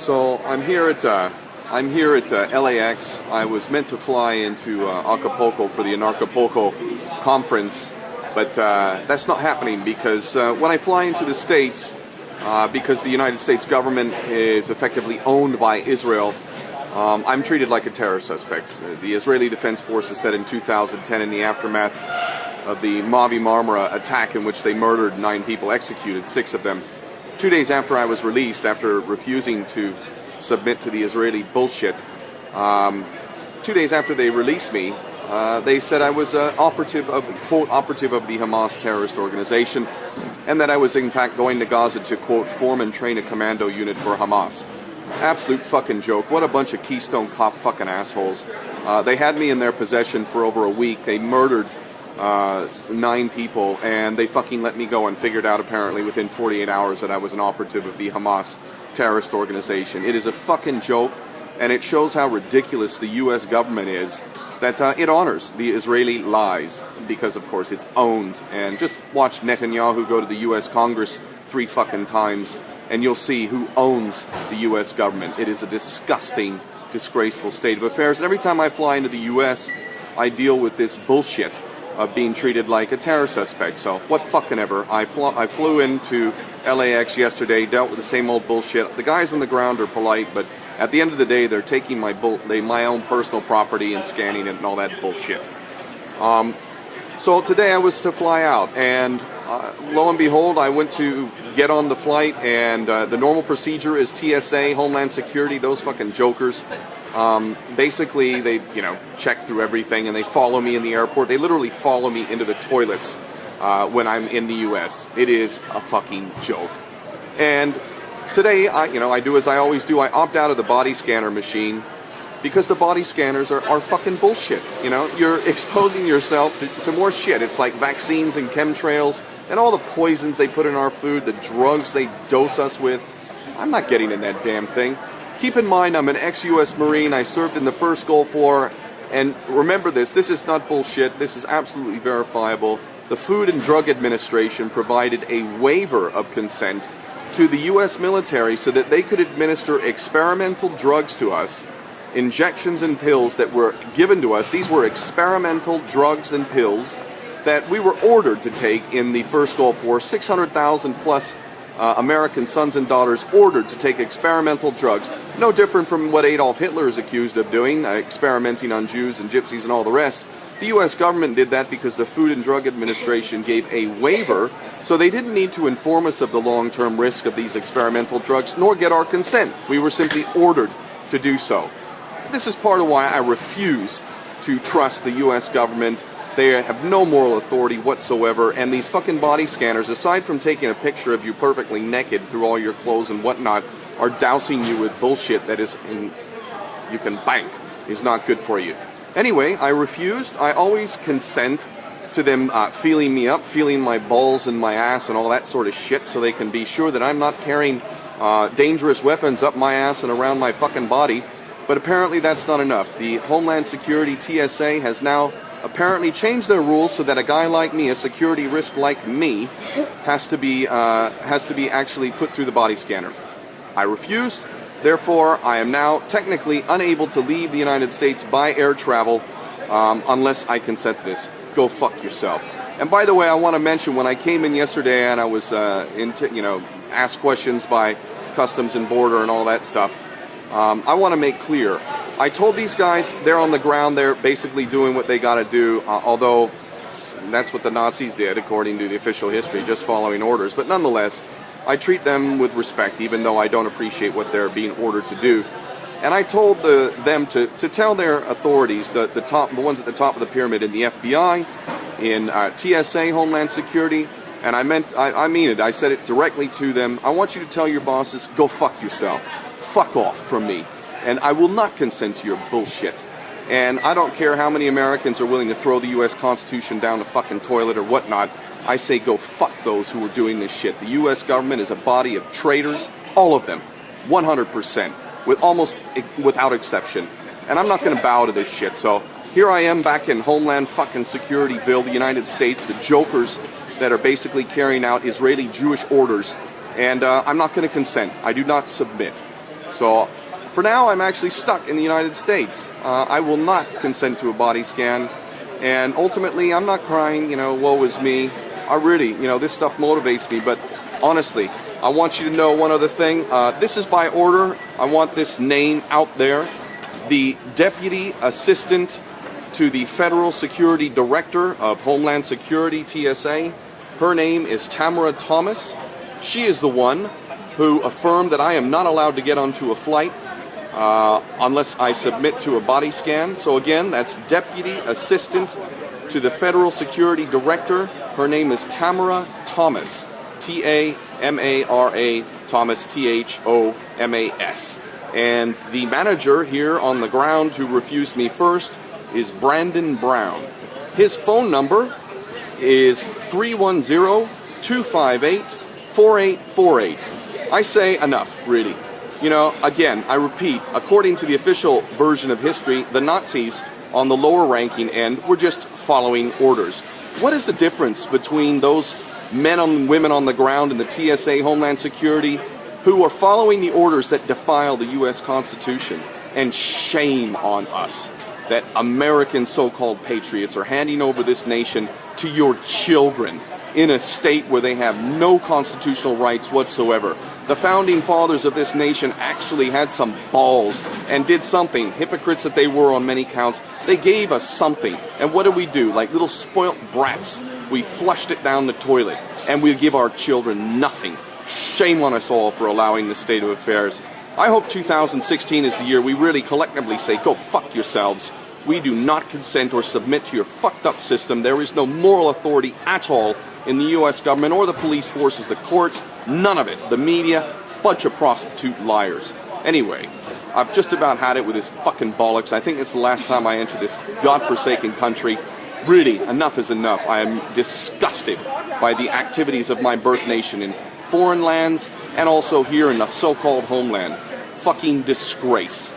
So I'm here at LAX. I was meant to fly into Acapulco for the Acapulco conference, but that's not happening because when I fly into the States, because the United States government is effectively owned by Israel, I'm treated like a terror suspect. The Israeli Defense Forces said in 2010, in the aftermath of the Mavi Marmara attack in which they murdered 9 people, executed 6 of them, 2 days after I was released, after refusing to submit to the Israeli bullshit, 2 days after they released me, they said I was an operative of, quote, operative of the Hamas terrorist organization, and that I was in fact going to Gaza to, quote, form and train a commando unit for Hamas. Absolute fucking joke. What a bunch of Keystone Cop fucking assholes. They had me in their possession for over a week. They murdered 9 people, and they fucking let me go and figured out apparently within 48 hours that I was an operative of the Hamas terrorist organization. It is a fucking joke, and it shows how ridiculous the U.S. government is, that it honors the Israeli lies, because of course it's owned. And just watch Netanyahu go to the U.S. Congress 3 fucking times, and you'll see who owns the U.S. government. It is a disgusting, disgraceful state of affairs, and every time I fly into the U.S., I deal with this bullshit of being treated like a terror suspect. So what fucking ever. I flew into LAX yesterday, dealt with the same old bullshit. The guys on the ground are polite, but at the end of the day, they're taking my own personal property and scanning it and all that bullshit. So today I was to fly out, and lo and behold, I went to get on the flight, and the normal procedure is TSA, Homeland Security, those fucking jokers. Basically, they, check through everything, and they follow me in the airport. They literally follow me into the toilets when I'm in the U.S. It is a fucking joke. And today, I do as I always do. I opt out of the body scanner machine because the body scanners are fucking bullshit. You're exposing yourself to more shit. It's like vaccines and chemtrails and all the poisons they put in our food, the drugs they dose us with. I'm not getting in that damn thing. Keep in mind, I'm an ex-U.S. Marine. I served in the first Gulf War. And remember this is not bullshit. This is absolutely verifiable. The Food and Drug Administration provided a waiver of consent to the U.S. military so that they could administer experimental drugs to us, injections and pills that were given to us. These were experimental drugs and pills that we were ordered to take in the first Gulf War. 600,000 plus American sons and daughters ordered to take experimental drugs. No different from what Adolf Hitler is accused of doing, experimenting on Jews and gypsies and all the rest. The U.S. government did that because the Food and Drug Administration gave a waiver, so they didn't need to inform us of the long-term risk of these experimental drugs, nor get our consent. We were simply ordered to do so. This is part of why I refuse to trust the U.S. government. They have no moral authority whatsoever, and these fucking body scanners, aside from taking a picture of you perfectly naked through all your clothes and whatnot, are dousing you with bullshit that you can bank is not good for you. Anyway, I refused. I always consent to them feeling me up, feeling my balls and my ass and all that sort of shit, so they can be sure that I'm not carrying dangerous weapons up my ass and around my fucking body. But apparently that's not enough. The Homeland Security TSA has now apparently changed their rules so that a guy like me, a security risk like me, has to be actually put through the body scanner. I refused. Therefore, I am now technically unable to leave the United States by air travel unless I consent to this. Go fuck yourself. And by the way, I want to mention, when I came in yesterday and I was asked questions by Customs and Border and all that stuff, I want to make clear, I told these guys they're on the ground, they're basically doing what they got to do, although that's what the Nazis did, according to the official history, just following orders. But nonetheless, I treat them with respect, even though I don't appreciate what they're being ordered to do. And I told them to tell their authorities, the ones at the top of the pyramid in the FBI, in TSA, Homeland Security, and I mean it. I said it directly to them. I want you to tell your bosses, go fuck yourself. Fuck off from me. And I will not consent to your bullshit. And I don't care how many Americans are willing to throw the U.S. Constitution down the fucking toilet or whatnot. I say go fuck those who are doing this shit. The U.S. government is a body of traitors, all of them, 100%, without exception. And I'm not going to bow to this shit. So here I am back in Homeland fucking Securityville, the United States, the jokers that are basically carrying out Israeli Jewish orders. And I'm not going to consent. I do not submit. So for now, I'm actually stuck in the United States. I will not consent to a body scan. And ultimately, I'm not crying, woe is me. I really, this stuff motivates me. But honestly, I want you to know one other thing. This is by order. I want this name out there. The Deputy Assistant to the Federal Security Director of Homeland Security, TSA. Her name is Tamara Thomas. She is the one who affirmed that I am not allowed to get onto a flight unless I submit to a body scan. So again, that's Deputy Assistant to the Federal Security Director. Her name is Tamara Thomas. Tamara Thomas, Thomas. And the manager here on the ground who refused me first is Brandon Brown. His phone number is 310-258-4848. I say enough, really. Again, I repeat, according to the official version of history, the Nazis on the lower ranking end were just following orders. What is the difference between those men and women on the ground in the TSA, Homeland Security, who are following the orders that defile the U.S. Constitution? And shame on us that American so-called patriots are handing over this nation to your children in a state where they have no constitutional rights whatsoever. The founding fathers of this nation actually had some balls and did something. Hypocrites that they were on many counts. They gave us something. And what do? Like little spoilt brats, we flushed it down the toilet. And we give our children nothing. Shame on us all for allowing this state of affairs. I hope 2016 is the year we really collectively say, go fuck yourselves. We do not consent or submit to your fucked up system. There is no moral authority at all in the U.S. government or the police forces, the courts, none of it. The media, bunch of prostitute liars. Anyway, I've just about had it with this fucking bollocks. I think it's the last time I enter this godforsaken country. Really, enough is enough. I am disgusted by the activities of my birth nation in foreign lands and also here in the so-called homeland. Fucking disgrace.